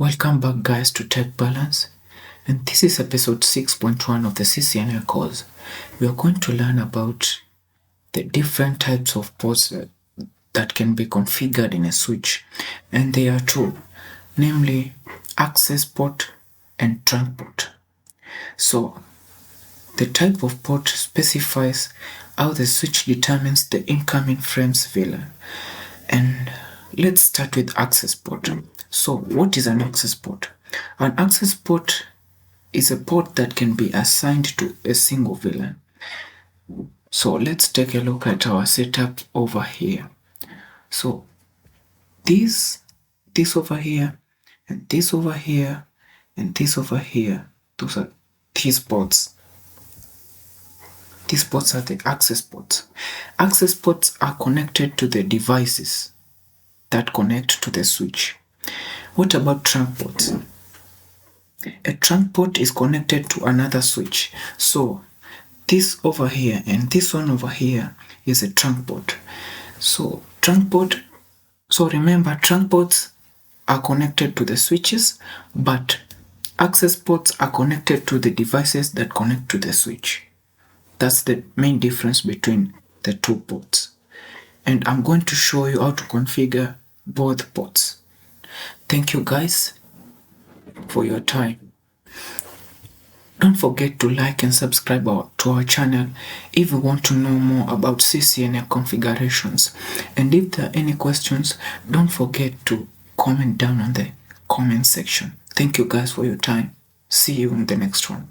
Welcome back guys to Tech Balance, and this is episode 6.1 of the ccna course. We are going to learn about the different types of ports that can be configured in a switch, and there are two, namely access port and trunk port. So the type of port specifies how the switch determines the incoming frame's VLAN. And let's start with access port. So what is an access port? An access port is a port that can be assigned to a single VLAN. So let's take a look at our setup over here. So this over here, and this over here, and this over here, those are these ports. These ports are the access ports. Access ports are connected to the devices that connect to the switch. What about trunk ports? A trunk port is connected to another switch. So this over here and this one over here is a trunk port. So remember, trunk ports are connected to the switches, but access ports are connected to the devices that connect to the switch. That's the main difference between the two ports. And I'm going to show you how to configure both ports. Thank you guys for your time. Don't forget to like and subscribe to our channel if you want to know more about ccna configurations. And if there are any questions, don't forget to comment down on the comment section. Thank you guys for your time. See you in the next one.